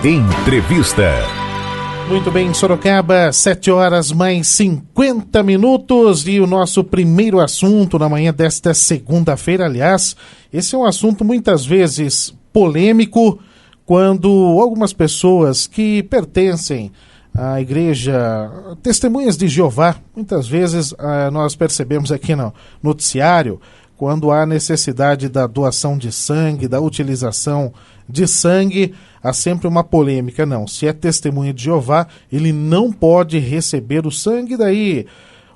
Entrevista. Muito bem, Sorocaba, 7h mais 50 e o nosso primeiro assunto na manhã desta segunda-feira, aliás, esse é um assunto muitas vezes polêmico, quando algumas pessoas que pertencem à igreja Testemunhas de Jeová, muitas vezes nós percebemos aqui no noticiário, quando há necessidade da doação de sangue, da utilização de sangue, há sempre uma polêmica. Não, se é testemunha de Jeová, ele não pode receber o sangue. Daí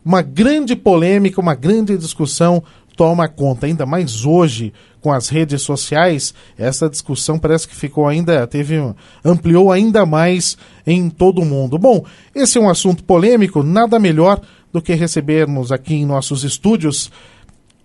uma grande polêmica, uma grande discussão toma conta. Ainda mais hoje, com as redes sociais, essa discussão parece que ampliou ainda mais em todo o mundo. Bom, esse é um assunto polêmico, nada melhor do que recebermos aqui em nossos estúdios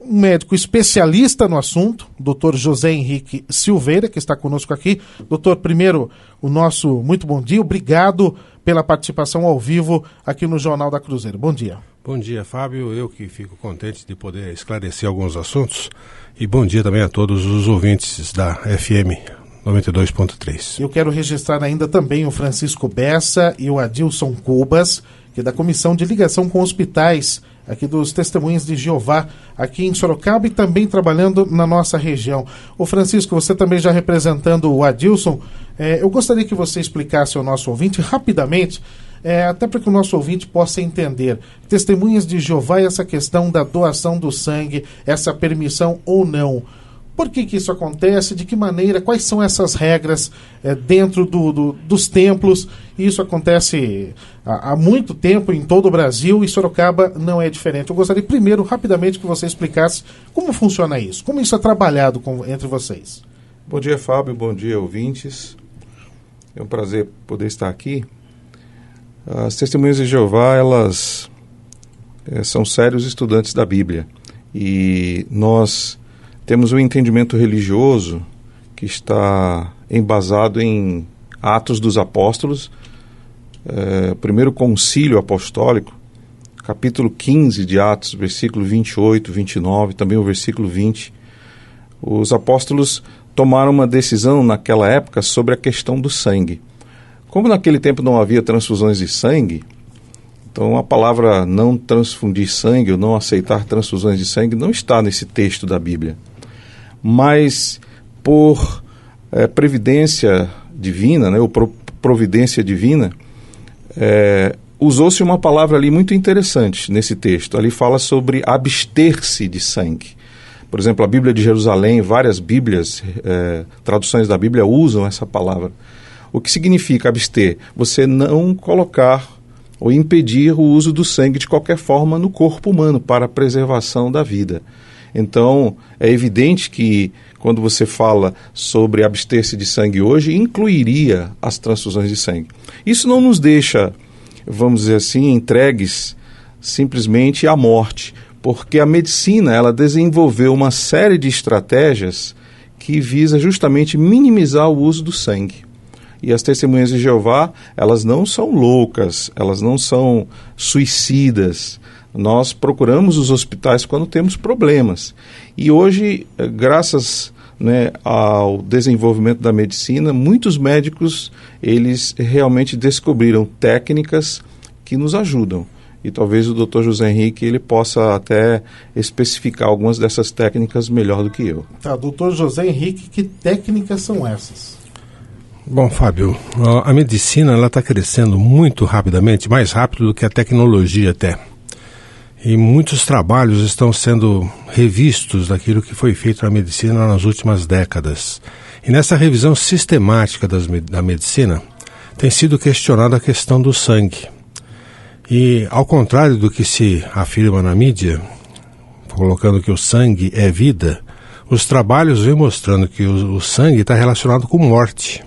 um médico especialista no assunto, Dr. José Henrique Silveira, que está conosco aqui. Doutor, primeiro, o nosso muito bom dia, obrigado pela participação ao vivo aqui no Jornal da Cruzeiro. Bom dia. Bom dia, Fábio. Eu que fico contente de poder esclarecer alguns assuntos. E bom dia também a todos os ouvintes da FM 92.3. Eu quero registrar ainda também o Francisco Bessa e o Adilson Cubas, que é da Comissão de Ligação com Hospitais, aqui dos Testemunhas de Jeová, aqui em Sorocaba e também trabalhando na nossa região. Ô Francisco, você também já representando o Adilson, eu gostaria que você explicasse ao nosso ouvinte rapidamente, até para que o nosso ouvinte possa entender. Testemunhas de Jeová e essa questão da doação do sangue, essa permissão ou não. Por que isso acontece? De que maneira? Quais são essas regras dentro dos templos? Isso acontece há muito tempo em todo o Brasil e Sorocaba não é diferente. Eu gostaria primeiro, rapidamente, que você explicasse como funciona isso, como isso é trabalhado entre vocês. Bom dia, Fábio. Bom dia, ouvintes. É um prazer poder estar aqui. As Testemunhas de Jeová, elas são sérios estudantes da Bíblia e nós temos um entendimento religioso que está embasado em Atos dos Apóstolos, primeiro concílio apostólico, capítulo 15 de Atos, versículo 28, 29, também o versículo 20. Os apóstolos tomaram uma decisão naquela época sobre a questão do sangue. Como naquele tempo não havia transfusões de sangue, então a palavra não transfundir sangue ou não aceitar transfusões de sangue não está nesse texto da Bíblia. Mas por previdência divina, ou providência divina, usou-se uma palavra ali muito interessante nesse texto. Ali fala sobre abster-se de sangue. Por exemplo, a Bíblia de Jerusalém, várias Bíblias, traduções da Bíblia usam essa palavra. O que significa abster? Você não colocar ou impedir o uso do sangue de qualquer forma no corpo humano para a preservação da vida. Então, é evidente que quando você fala sobre abster-se de sangue hoje, incluiria as transfusões de sangue. Isso não nos deixa, vamos dizer assim, entregues simplesmente à morte, porque a medicina ela desenvolveu uma série de estratégias que visa justamente minimizar o uso do sangue. E as Testemunhas de Jeová, elas não são loucas, elas não são suicidas. Nós procuramos os hospitais quando temos problemas. E hoje, graças ao desenvolvimento da medicina, muitos médicos, eles realmente descobriram técnicas que nos ajudam. E talvez o Dr. José Henrique ele possa até especificar algumas dessas técnicas melhor do que eu. Tá, Dr. José Henrique, que técnicas são essas? Bom, Fábio, a medicina está crescendo muito rapidamente, mais rápido do que a tecnologia até. E muitos trabalhos estão sendo revistos daquilo que foi feito na medicina nas últimas décadas. E nessa revisão sistemática da medicina, tem sido questionada a questão do sangue. E, ao contrário do que se afirma na mídia, colocando que o sangue é vida, os trabalhos vêm mostrando que o sangue está relacionado com morte.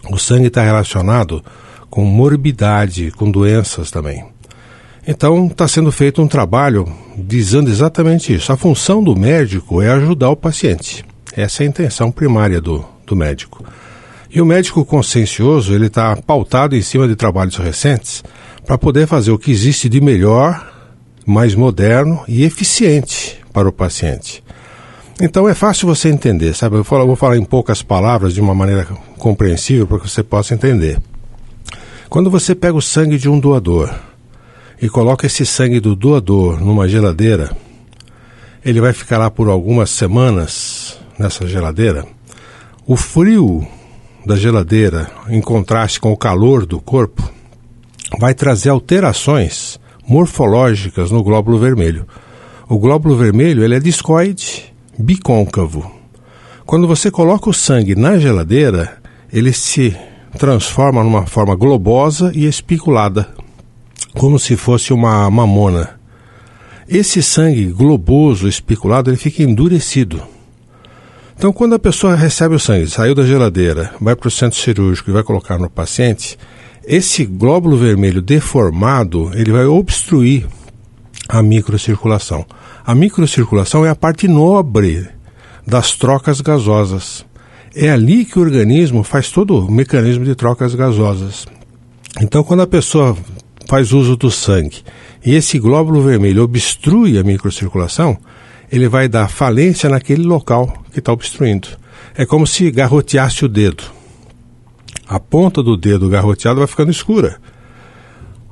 O sangue está relacionado com morbidade, com doenças também. Então, está sendo feito um trabalho visando exatamente isso. A função do médico é ajudar o paciente. Essa é a intenção primária do médico. E o médico consciencioso, ele está pautado em cima de trabalhos recentes para poder fazer o que existe de melhor, mais moderno e eficiente para o paciente. Então é fácil você entender, sabe? Eu vou falar em poucas palavras, de uma maneira compreensível, para que você possa entender. Quando você pega o sangue de um doador e coloca esse sangue do doador numa geladeira, ele vai ficar lá por algumas semanas nessa geladeira. O frio da geladeira, em contraste com o calor do corpo, vai trazer alterações morfológicas no glóbulo vermelho. O glóbulo vermelho ele é discoide, bicôncavo. Quando você coloca o sangue na geladeira, ele se transforma numa forma globosa e espiculada, como se fosse uma mamona. Esse sangue globoso, espiculado, ele fica endurecido. Então, quando a pessoa recebe o sangue, saiu da geladeira, vai para o centro cirúrgico e vai colocar no paciente, esse glóbulo vermelho deformado, ele vai obstruir a microcirculação. A microcirculação é a parte nobre das trocas gasosas. É ali que o organismo faz todo o mecanismo de trocas gasosas. Então, quando a pessoa faz uso do sangue e esse glóbulo vermelho obstrui a microcirculação, ele vai dar falência naquele local que está obstruindo. É como se garroteasse o dedo. A ponta do dedo garroteado vai ficando escura.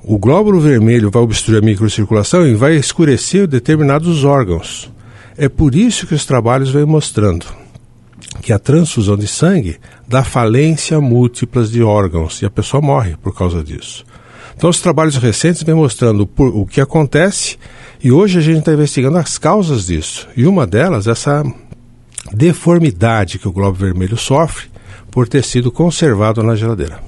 O glóbulo vermelho vai obstruir a microcirculação e vai escurecer determinados órgãos. É por isso que os trabalhos vêm mostrando que a transfusão de sangue dá falência múltiplas de órgãos e a pessoa morre por causa disso. Então os trabalhos recentes vêm mostrando o que acontece e hoje a gente está investigando as causas disso. E uma delas é essa deformidade que o glóbulo vermelho sofre por ter sido conservado na geladeira.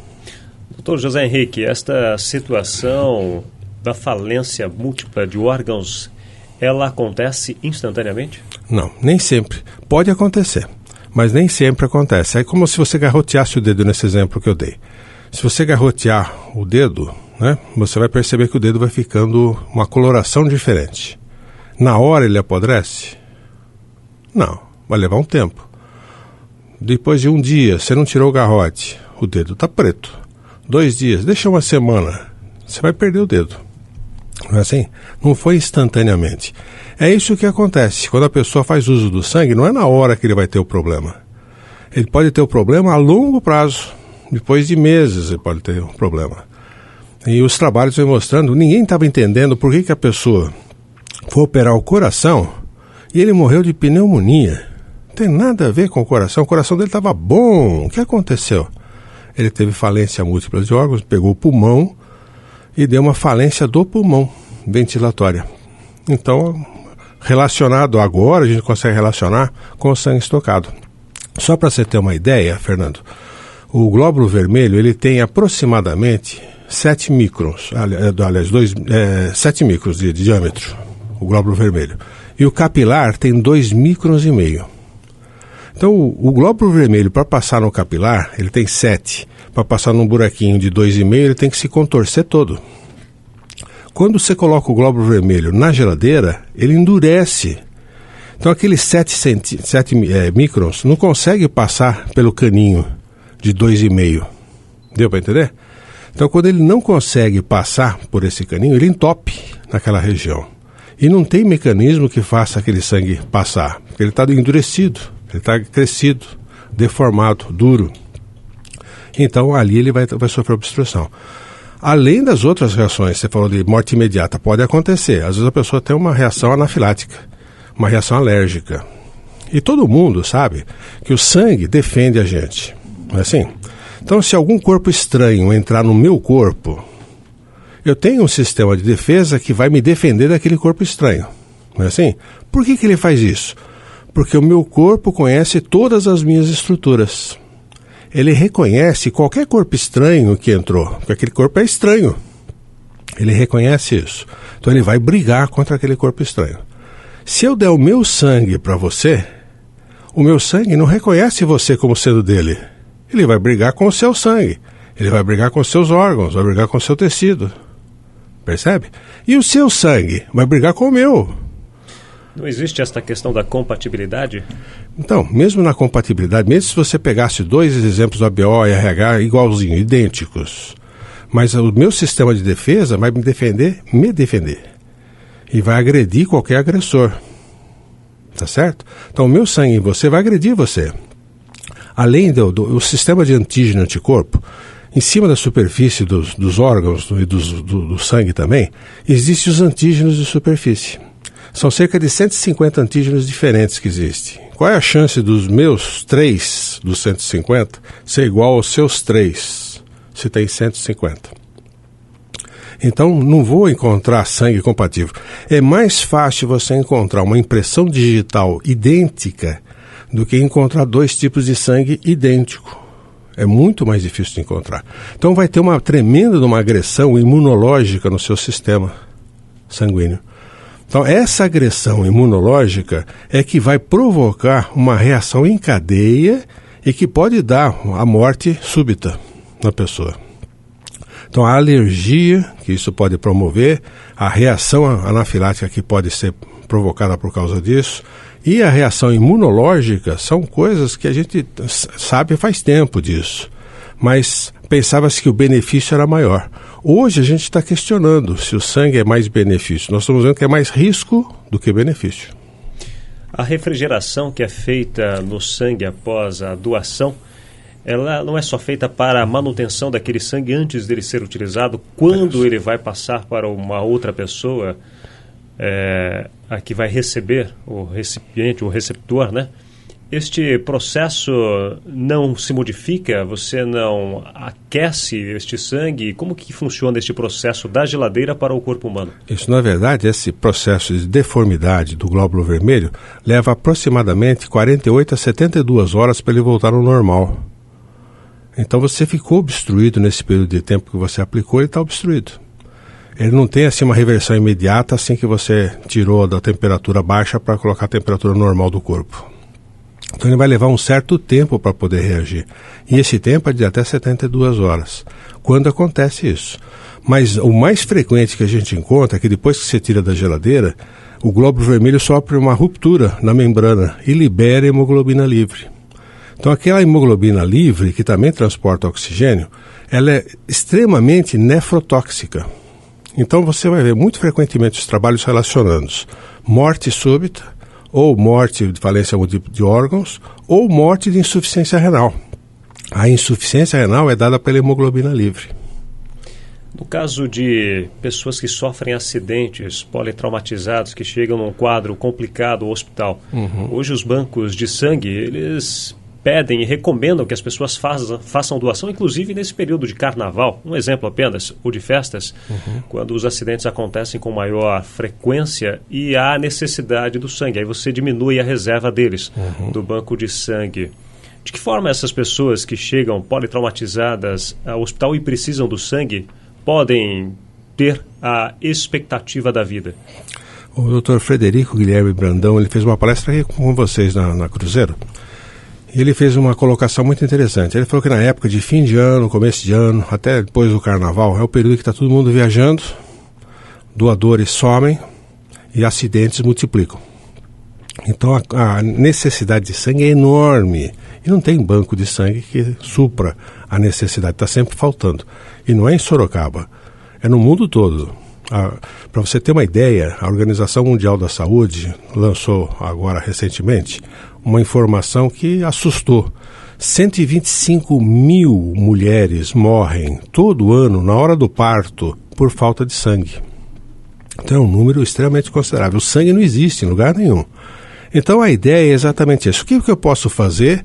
Doutor José Henrique, esta situação da falência múltipla de órgãos, ela acontece instantaneamente? Não, nem sempre. Pode acontecer, mas nem sempre acontece. É como se você garroteasse o dedo nesse exemplo que eu dei. Se você garrotear o dedo, né, você vai perceber que o dedo vai ficando uma coloração diferente. Na hora ele apodrece? Não, vai levar um tempo. Depois de um dia, você não tirou o garrote, o dedo está preto. 2 dias, deixa uma semana, você vai perder o dedo. Não é assim? Não foi instantaneamente. É isso que acontece. Quando a pessoa faz uso do sangue, não é na hora que ele vai ter o problema. Ele pode ter o problema a longo prazo. Depois de meses ele pode ter um problema. E os trabalhos vêm mostrando, ninguém estava entendendo por que a pessoa foi operar o coração e ele morreu de pneumonia. Não tem nada a ver com o coração dele estava bom. O que aconteceu? Ele teve falência múltipla de órgãos, pegou o pulmão e deu uma falência do pulmão ventilatória. Então, relacionado agora, a gente consegue relacionar com o sangue estocado. Só para você ter uma ideia, Fernando, o glóbulo vermelho ele tem aproximadamente 7 microns, 7 microns de diâmetro, o glóbulo vermelho. E o capilar tem 2,5 microns. Então, o glóbulo vermelho, para passar no capilar, ele tem 7. Para passar num buraquinho de 2,5, ele tem que se contorcer todo. Quando você coloca o glóbulo vermelho na geladeira, ele endurece. Então, aqueles 7 microns não consegue passar pelo caninho de 2,5. Deu para entender? Então, quando ele não consegue passar por esse caninho, ele entope naquela região. E não tem mecanismo que faça aquele sangue passar, porque ele está endurecido. Ele está crescido, deformado, duro. Então, ali ele vai sofrer obstrução. Além das outras reações, você falou de morte imediata, pode acontecer. Às vezes a pessoa tem uma reação anafilática, uma reação alérgica. E todo mundo sabe que o sangue defende a gente. Não é assim? Então, se algum corpo estranho entrar no meu corpo, eu tenho um sistema de defesa que vai me defender daquele corpo estranho. Não é assim? Por que ele faz isso? Porque o meu corpo conhece todas as minhas estruturas. Ele reconhece qualquer corpo estranho que entrou, porque aquele corpo é estranho. Ele reconhece isso. Então ele vai brigar contra aquele corpo estranho. Se eu der o meu sangue para você, o meu sangue não reconhece você como sendo dele. Ele vai brigar com o seu sangue. Ele vai brigar com os seus órgãos, vai brigar com o seu tecido. Percebe? E o seu sangue vai brigar com o meu. Não existe esta questão da compatibilidade? Então, mesmo na compatibilidade, mesmo se você pegasse 2 exemplos do ABO e RH igualzinho, idênticos, mas o meu sistema de defesa vai me defender. E vai agredir qualquer agressor. tá certo? Então o meu sangue em você vai agredir você. Além do sistema de antígeno e anticorpo, em cima da superfície dos órgãos e do sangue também, existem os antígenos de superfície. São cerca de 150 antígenos diferentes que existem. Qual é a chance dos meus 3 dos 150 ser igual aos seus 3, se tem 150? Então, não vou encontrar sangue compatível. É mais fácil você encontrar uma impressão digital idêntica do que encontrar 2 tipos de sangue idêntico. É muito mais difícil de encontrar. Então, vai ter uma tremenda uma agressão imunológica no seu sistema sanguíneo. Então, essa agressão imunológica é que vai provocar uma reação em cadeia e que pode dar a morte súbita na pessoa. Então, a alergia que isso pode promover, a reação anafilática que pode ser provocada por causa disso, e a reação imunológica são coisas que a gente sabe faz tempo disso, mas pensava-se que o benefício era maior. Hoje a gente está questionando se o sangue é mais benefício. Nós estamos vendo que é mais risco do que benefício. A refrigeração que é feita no sangue após a doação, ela não é só feita para a manutenção daquele sangue antes dele ser utilizado, quando ele vai passar para uma outra pessoa, a que vai receber o recipiente, o receptor, né? Este processo não se modifica? Você não aquece este sangue? Como que funciona este processo da geladeira para o corpo humano? Isso, na verdade, esse processo de deformidade do glóbulo vermelho leva aproximadamente 48 a 72 horas para ele voltar ao normal. Então você ficou obstruído nesse período de tempo que você aplicou, ele está obstruído. Ele não tem assim uma reversão imediata assim que você tirou da temperatura baixa para colocar a temperatura normal do corpo. Então ele vai levar um certo tempo para poder reagir. E esse tempo é de até 72 horas. Quando acontece isso? Mas o mais frequente que a gente encontra é que depois que você tira da geladeira, o glóbulo vermelho sofre uma ruptura na membrana e libera hemoglobina livre. Então aquela hemoglobina livre, que também transporta oxigênio, ela é extremamente nefrotóxica. Então você vai ver muito frequentemente os trabalhos relacionando morte súbita, ou morte de falência de órgãos, ou morte de insuficiência renal. A insuficiência renal é dada pela hemoglobina livre. No caso de pessoas que sofrem acidentes politraumatizados, que chegam num quadro complicado ao hospital, hoje os bancos de sangue, eles pedem e recomendam que as pessoas façam doação, inclusive nesse período de carnaval, um exemplo apenas, ou de festas, quando os acidentes acontecem com maior frequência e há necessidade do sangue. Aí você diminui a reserva deles, do banco de sangue. De que forma essas pessoas que chegam politraumatizadas ao hospital e precisam do sangue podem ter a expectativa da vida? O Dr. Frederico Guilherme Brandão, ele fez uma palestra aqui com vocês na Cruzeiro. Ele fez uma colocação muito interessante. Ele falou que na época de fim de ano, começo de ano, até depois do carnaval, é o período que está todo mundo viajando, doadores somem e acidentes multiplicam. Então a necessidade de sangue é enorme. E não tem banco de sangue que supra a necessidade, está sempre faltando. E não é em Sorocaba, é no mundo todo. Para você ter uma ideia, a Organização Mundial da Saúde lançou agora recentemente uma informação que assustou. 125 mil mulheres morrem todo ano na hora do parto por falta de sangue. Então é um número extremamente considerável. O sangue não existe em lugar nenhum. Então a ideia é exatamente isso. O que eu posso fazer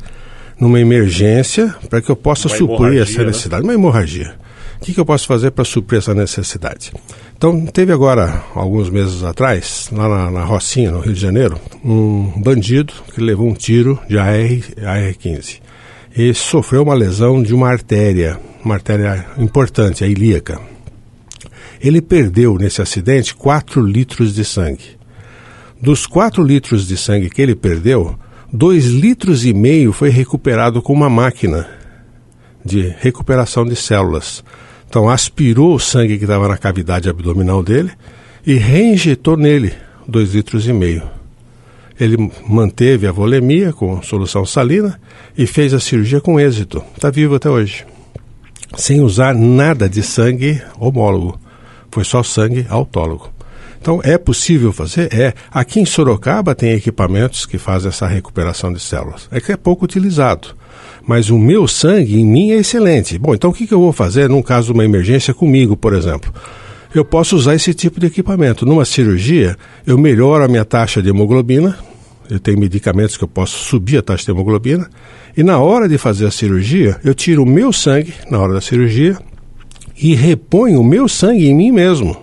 numa emergência para que eu possa suprir essa necessidade? Uma hemorragia. O que eu posso fazer para suprir essa necessidade? Então, teve agora, alguns meses atrás, lá na Rocinha, no Rio de Janeiro, um bandido que levou um tiro de AR-15. E sofreu uma lesão de uma artéria importante, a ilíaca. Ele perdeu, nesse acidente, 4 litros de sangue. Dos 4 litros de sangue que ele perdeu, 2,5 litros foi recuperado com uma máquina de recuperação de células. Então aspirou o sangue que estava na cavidade abdominal dele e reinjetou nele 2,5 litros. Ele manteve a volemia com solução salina e fez a cirurgia com êxito. Está vivo até hoje. Sem usar nada de sangue homólogo. Foi só sangue autólogo. Então, é possível fazer? É. Aqui em Sorocaba tem equipamentos que fazem essa recuperação de células. É que é pouco utilizado. Mas o meu sangue em mim é excelente. Bom, então o que eu vou fazer num caso de uma emergência comigo, por exemplo? Eu posso usar esse tipo de equipamento. Numa cirurgia, eu melhoro a minha taxa de hemoglobina. Eu tenho medicamentos que eu posso subir a taxa de hemoglobina. E na hora de fazer a cirurgia, eu tiro o meu sangue na hora da cirurgia e reponho o meu sangue em mim mesmo.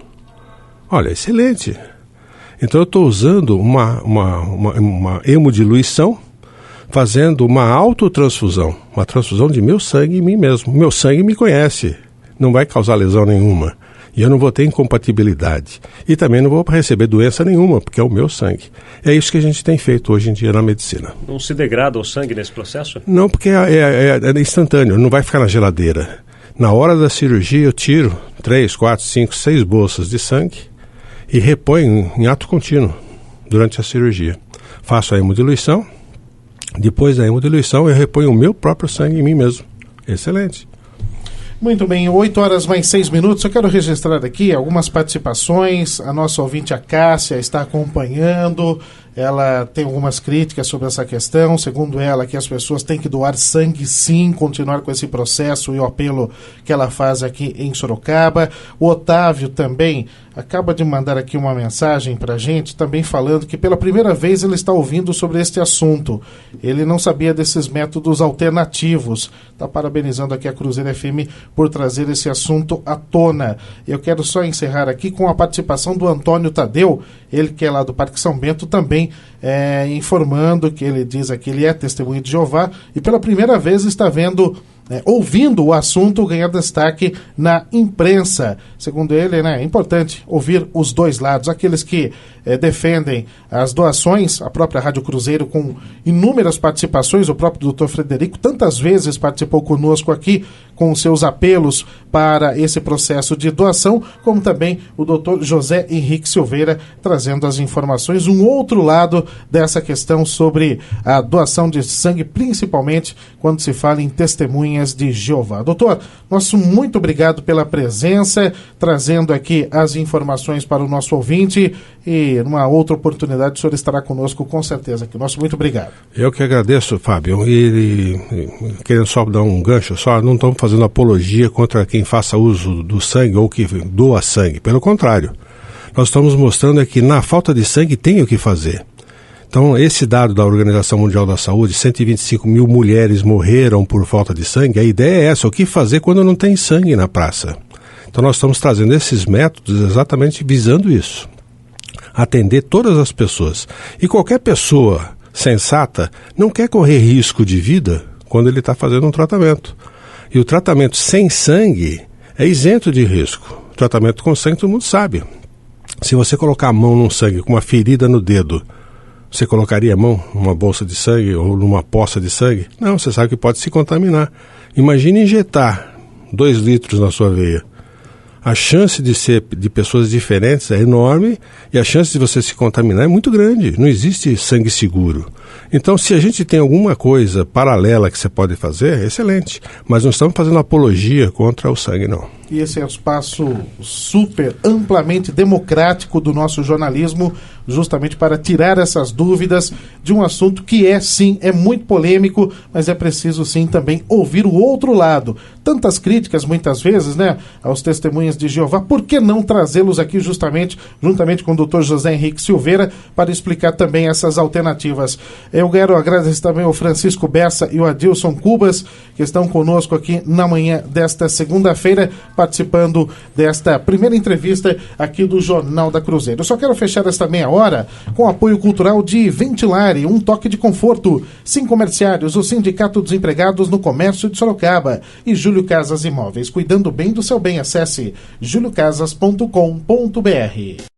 Olha, excelente. Então eu estou usando uma hemodiluição, fazendo uma autotransfusão, uma transfusão de meu sangue em mim mesmo. Meu sangue me conhece, não vai causar lesão nenhuma. E eu não vou ter incompatibilidade. E também não vou receber doença nenhuma, porque é o meu sangue. É isso que a gente tem feito hoje em dia na medicina. Não se degrada o sangue nesse processo? Não, porque é instantâneo, não vai ficar na geladeira. Na hora da cirurgia eu tiro 3, 4, 5, 6 bolsas de sangue e reponho em ato contínuo durante a cirurgia. Faço a hemodiluição, depois da hemodiluição eu reponho o meu próprio sangue em mim mesmo. Excelente. Muito bem, 8h mais 6 minutos. Eu quero registrar aqui algumas participações. A nossa ouvinte, a Cássia, está acompanhando. Ela tem algumas críticas sobre essa questão. Segundo ela, que as pessoas têm que doar sangue sim, continuar com esse processo e o apelo que ela faz aqui em Sorocaba. O Otávio também acaba de mandar aqui uma mensagem para a gente, também falando que pela primeira vez ele está ouvindo sobre este assunto. Ele não sabia desses métodos alternativos. Está parabenizando aqui a Cruzeiro FM por trazer esse assunto à tona. Eu quero só encerrar aqui com a participação do Antônio Tadeu, ele que é lá do Parque São Bento, também informando que ele diz aqui, ele é testemunho de Jeová e pela primeira vez está ouvindo o assunto ganhar destaque na imprensa. Segundo ele, é importante ouvir os dois lados, aqueles que defendem as doações, a própria Rádio Cruzeiro com inúmeras participações, o próprio Dr. Frederico tantas vezes participou conosco aqui com seus apelos para esse processo de doação, como também o Dr. José Henrique Silveira trazendo as informações, um outro lado dessa questão sobre a doação de sangue, principalmente quando se fala em testemunhas de Jeová. Doutor, nosso muito obrigado pela presença, trazendo aqui as informações para o nosso ouvinte e numa outra oportunidade o senhor estará conosco com certeza aqui. Nosso muito obrigado. Eu que agradeço, Fábio, e querendo só dar um gancho, não estamos fazendo apologia contra quem faça uso do sangue ou que doa sangue, pelo contrário, nós estamos mostrando que na falta de sangue tem o que fazer. Então, esse dado da Organização Mundial da Saúde, 125 mil mulheres morreram por falta de sangue, a ideia é essa, o que fazer quando não tem sangue na praça. Então, nós estamos trazendo esses métodos exatamente visando isso, atender todas as pessoas. E qualquer pessoa sensata não quer correr risco de vida quando ele está fazendo um tratamento. E o tratamento sem sangue é isento de risco. O tratamento com sangue todo mundo sabe. Se você colocar a mão num sangue com uma ferida no dedo, você colocaria a mão numa bolsa de sangue ou numa poça de sangue? Não, você sabe que pode se contaminar. Imagine injetar 2 litros na sua veia. A chance de ser de pessoas diferentes é enorme e a chance de você se contaminar é muito grande. Não existe sangue seguro. Então, se a gente tem alguma coisa paralela que você pode fazer, é excelente. Mas não estamos fazendo apologia contra o sangue, não. E esse é o espaço super amplamente democrático do nosso jornalismo, justamente para tirar essas dúvidas de um assunto que é muito polêmico, mas é preciso sim também ouvir o outro lado. Tantas críticas muitas vezes, aos testemunhas de Jeová, por que não trazê-los aqui juntamente com o Dr. José Henrique Silveira para explicar também essas alternativas. Eu quero agradecer também ao Francisco Bessa e o Adilson Cubas, que estão conosco aqui na manhã desta segunda-feira, participando desta primeira entrevista aqui do Jornal da Cruzeiro. Eu só quero fechar esta meia hora com o apoio cultural de Ventilare, um toque de conforto. Sim Comerciários, o Sindicato dos Empregados no Comércio de Sorocaba. E Júlio Casas Imóveis, cuidando bem do seu bem. Acesse juliocasas.com.br.